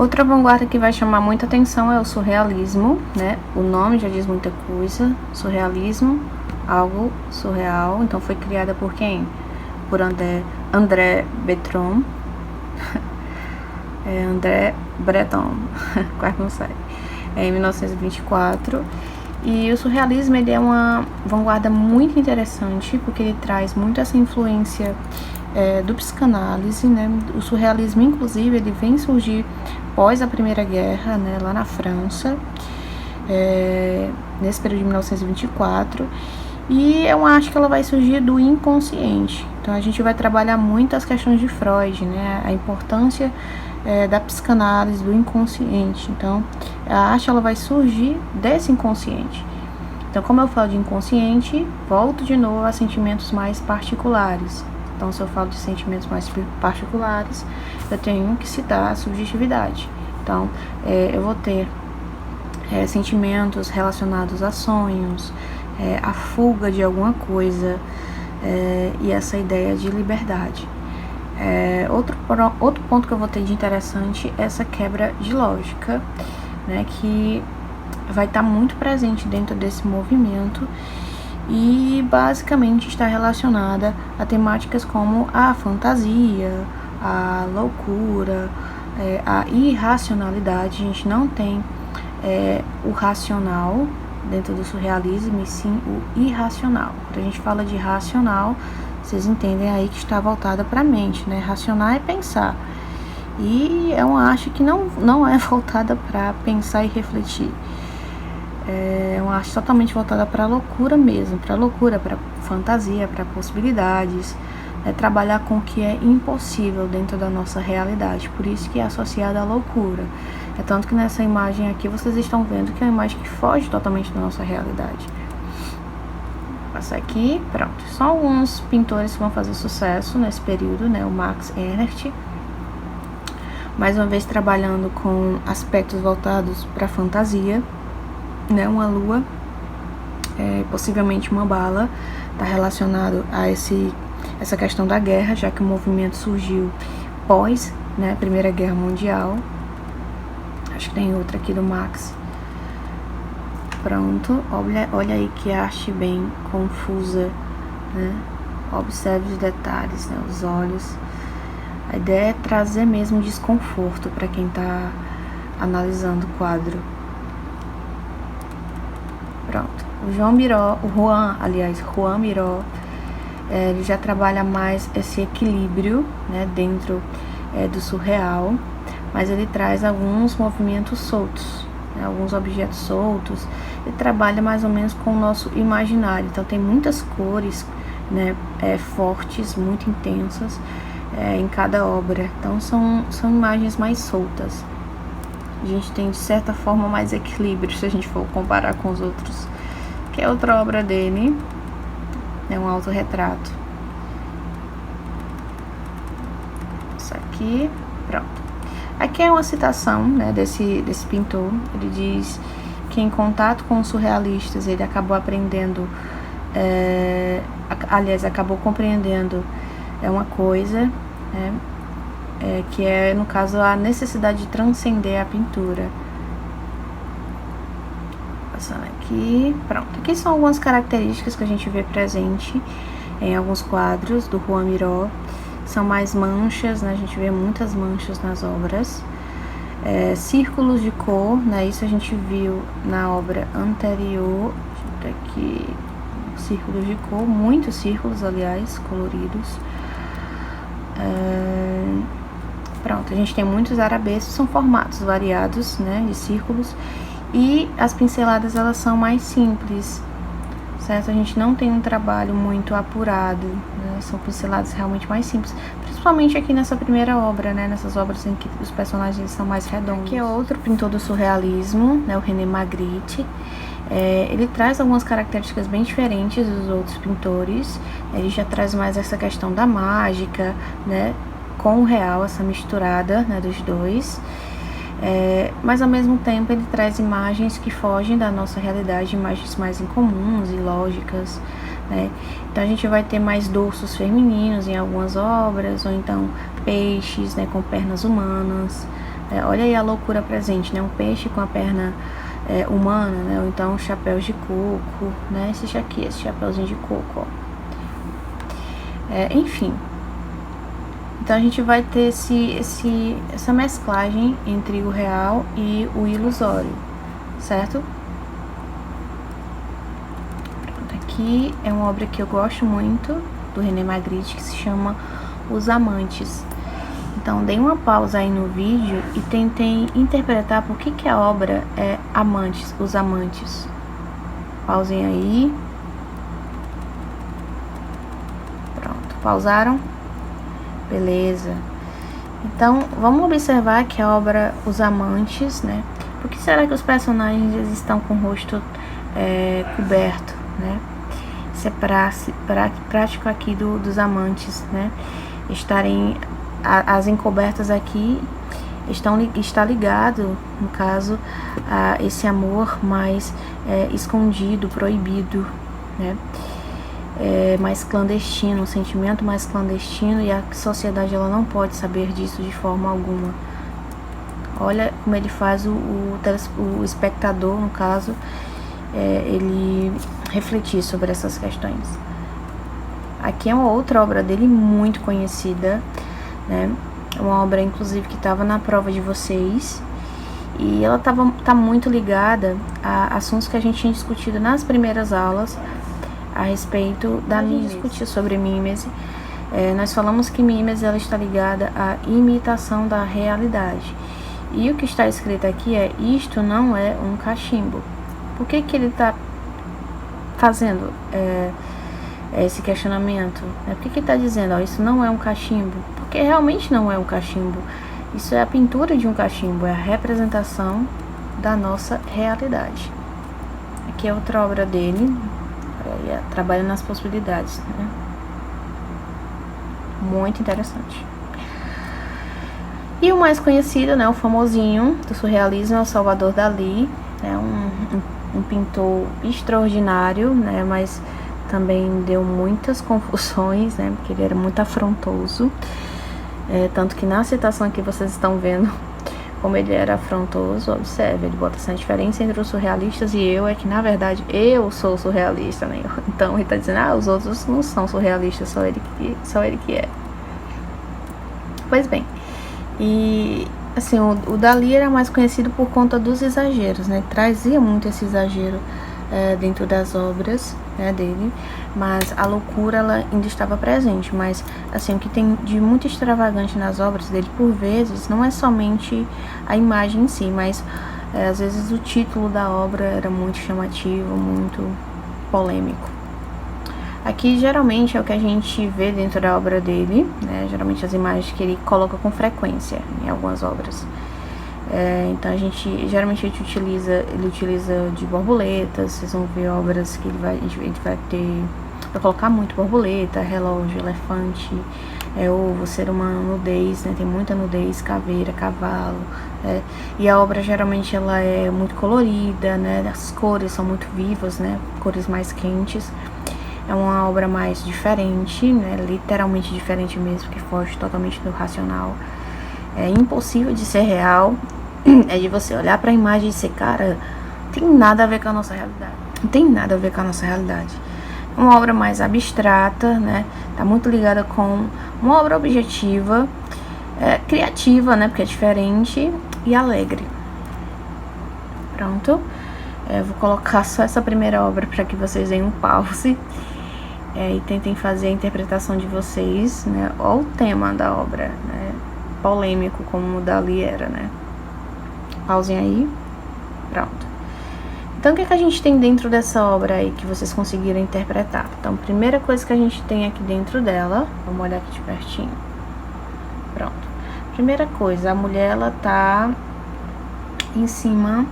Outra vanguarda que vai chamar muita atenção é o surrealismo, né? O nome já diz muita coisa. Surrealismo, algo surreal. Então foi criada por quem? Por André Breton. André Breton, quase não sai. Em 1924. E o surrealismo, ele é uma vanguarda muito interessante, porque ele traz muito essa influência do psicanálise, né? O surrealismo, inclusive, ele vem surgir pós a Primeira Guerra, né, lá na França, nesse período de 1924, e eu acho que ela vai surgir do inconsciente. Então a gente vai trabalhar muito as questões de Freud, né, a importância da psicanálise, do inconsciente. Então a arte, ela vai surgir desse inconsciente. Então, como eu falo de inconsciente, volto de novo a sentimentos mais particulares. Então, se eu falo de sentimentos mais particulares, eu tenho que citar a subjetividade. Então, eu vou ter sentimentos relacionados a sonhos, a fuga de alguma coisa, e essa ideia de liberdade. Outro ponto que eu vou ter de interessante é essa quebra de lógica, né, que vai estar muito presente dentro desse movimento e basicamente está relacionada a temáticas como a fantasia, a loucura, a irracionalidade. A gente não tem o racional dentro do surrealismo, e sim o irracional. Quando a gente fala de racional, vocês entendem aí que está voltada para a mente, né? Racionar é pensar. E é uma arte que não é voltada para pensar e refletir. É uma arte totalmente voltada para a loucura mesmo, para fantasia, para possibilidades, trabalhar com o que é impossível dentro da nossa realidade, por isso que é associada à loucura. É tanto que nessa imagem aqui vocês estão vendo que é uma imagem que foge totalmente da nossa realidade. Vou passar aqui, pronto. São alguns pintores que vão fazer sucesso nesse período, né? O Max Ernst, mais uma vez trabalhando com aspectos voltados para a fantasia, né? Uma lua, possivelmente uma bala, está relacionado a essa questão da guerra, já que o movimento surgiu pós, né, Primeira Guerra Mundial. Acho que tem outra aqui do Max. Pronto, olha aí que arte bem confusa, né? Observe os detalhes, né? Os olhos. A ideia é trazer mesmo desconforto para quem está analisando o quadro. Pronto. O Juan Miró, ele já trabalha mais esse equilíbrio, né, dentro do surreal, mas ele traz alguns movimentos soltos, né, alguns objetos soltos. Ele trabalha mais ou menos com o nosso imaginário. Então tem muitas cores, né, fortes, muito intensas em cada obra. Então são imagens mais soltas. A gente tem de certa forma mais equilíbrio se a gente for comparar com os outros. Que é outra obra dele, é um autorretrato. Isso aqui, pronto. Aqui é uma citação, né, desse pintor. Ele diz que em contato com os surrealistas ele acabou aprendendo, acabou compreendendo uma coisa, né, que é, no caso, a necessidade de transcender a pintura. Passando aqui, pronto. Aqui são algumas características que a gente vê presente em alguns quadros do Juan Miró. São mais manchas, né? A gente vê muitas manchas nas obras. Círculos de cor, né? Isso a gente viu na obra anterior. Deixa eu ver aqui. Círculos de cor, muitos círculos, aliás, coloridos. Pronto, a gente tem muitos arabescos, são formatos variados, né? De círculos. E as pinceladas, elas são mais simples, certo? A gente não tem um trabalho muito apurado, né? São pinceladas realmente mais simples, principalmente aqui nessa primeira obra, né? Nessas obras em que os personagens são mais redondos. Aqui é outro pintor do surrealismo, né? O René Magritte. Ele traz algumas características bem diferentes dos outros pintores. Ele já traz mais essa questão da mágica, né? Com o real, essa misturada, né, dos dois. Mas ao mesmo tempo ele traz imagens que fogem da nossa realidade, imagens mais incomuns e lógicas, né? Então a gente vai ter mais dorsos femininos em algumas obras, ou então peixes, né, com pernas humanas, Olha aí a loucura presente, né? Um peixe com a perna humana, né? Ou então chapéus de coco, né? Esse chapéuzinho de coco, ó. Enfim. Então a gente vai ter essa mesclagem entre o real e o ilusório, certo? Aqui é uma obra que eu gosto muito, do René Magritte, que se chama Os Amantes. Então, dei uma pausa aí no vídeo e tentei interpretar por que a obra é Amantes, Os Amantes. Pausem aí. Pronto, pausaram? Beleza. Então, vamos observar que a obra Os Amantes, né? Por que será que os personagens eles estão com o rosto coberto, né? Isso é prático aqui dos amantes, né? Estarem as encobertas aqui está ligado, no caso, a esse amor mais escondido, proibido, né? Mais clandestino, um sentimento mais clandestino, e a sociedade ela não pode saber disso de forma alguma. Olha como ele faz o espectador, no caso, ele refletir sobre essas questões. Aqui é uma outra obra dele muito conhecida, né? Uma obra, inclusive, que estava na prova de vocês, e ela tá muito ligada a assuntos que a gente tinha discutido nas primeiras aulas a respeito da mímese. Discutir sobre mímese. Nós falamos que mímese ela está ligada à imitação da realidade, e o que está escrito aqui é: isto não é um cachimbo. Por que ele está fazendo esse questionamento? Por que ele está dizendo, ó, isso não é um cachimbo? Porque realmente não é um cachimbo. Isso é a pintura de um cachimbo, é a representação da nossa realidade. Aqui é outra obra dele, trabalha nas possibilidades, né? Muito interessante. E o mais conhecido, né, o famosinho do surrealismo, é o Salvador Dalí, né, um pintor extraordinário, né, mas também deu muitas confusões, né, porque ele era muito afrontoso, tanto que na citação que vocês estão vendo como ele era afrontoso, observe, ele bota essa diferença entre os surrealistas e eu, é que na verdade eu sou surrealista, né, então ele tá dizendo, os outros não são surrealistas, só ele que é. Pois bem, e assim, o Dalí era mais conhecido por conta dos exageros, né? Trazia muito esse exagero dentro das obras, né, dele, mas a loucura ela ainda estava presente. Mas assim, o que tem de muito extravagante nas obras dele, por vezes, não é somente a imagem em si, mas às vezes o título da obra era muito chamativo, muito polêmico. Aqui geralmente é o que a gente vê dentro da obra dele, né? Geralmente as imagens que ele coloca com frequência em algumas obras. Então geralmente ele utiliza de borboletas. Vocês vão ver obras que ele vai ter, vai colocar muito borboleta, relógio, elefante, ovo, ser humano, nudez, né? Tem muita nudez, caveira, cavalo, e a obra geralmente ela é muito colorida, né? As cores são muito vivas, né? Cores mais quentes. É uma obra mais diferente, né? Literalmente diferente mesmo, que foge totalmente do racional. É impossível de ser real. É de você olhar para a imagem e dizer, cara, não tem nada a ver com a nossa realidade. Não tem nada a ver com a nossa realidade. É uma obra mais abstrata, né? Tá muito ligada com uma obra objetiva, criativa, né? Porque é diferente, e alegre. Pronto. Vou colocar só essa primeira obra para que vocês deem um pause. E tentem fazer a interpretação de vocês, né? Olha o tema da obra, né? Polêmico como o Dalí era, né? Pausem aí. Pronto. Então, o que a gente tem dentro dessa obra aí que vocês conseguiram interpretar? Então, a primeira coisa que a gente tem aqui dentro dela, vamos olhar aqui de pertinho. Pronto. Primeira coisa, a mulher, ela tá em cima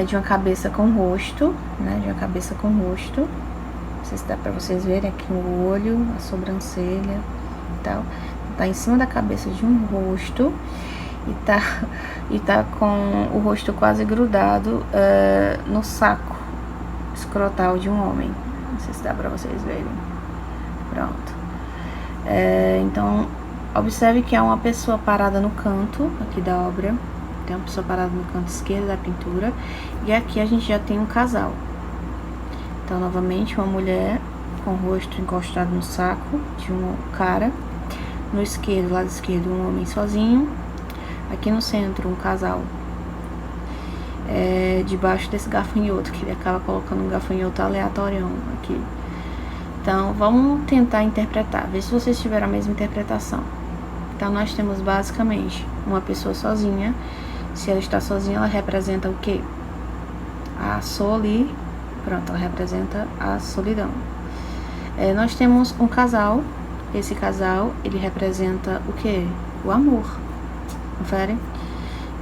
de uma cabeça com rosto, né? De uma cabeça com rosto. Não sei se dá pra vocês verem aqui o olho, a sobrancelha e tal. Tá em cima da cabeça de um rosto e tá com o rosto quase grudado no saco escrotal de um homem. Não sei se dá pra vocês verem. Pronto. Então, observe que há uma pessoa parada no canto aqui da obra. Tem uma pessoa parada no canto esquerdo da pintura. E aqui a gente já tem um casal. Então, novamente, uma mulher com o rosto encostado no saco de um cara. No esquerdo, lado esquerdo, um homem sozinho. Aqui no centro, um casal. Debaixo desse gafanhoto, que ele acaba colocando um gafanhoto aleatório aqui. Então, vamos tentar interpretar, ver se vocês tiveram a mesma interpretação. Então, nós temos basicamente uma pessoa sozinha. Se ela está sozinha, ela representa o quê? Pronto, ela representa a solidão. Nós temos um casal. Esse casal, ele representa o quê? O amor. Conferem?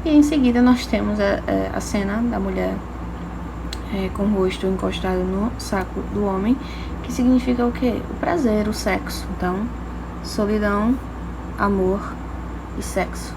E em seguida nós temos a cena da mulher com o rosto encostado no saco do homem, que significa o quê? O prazer, o sexo. Então, solidão, amor e sexo.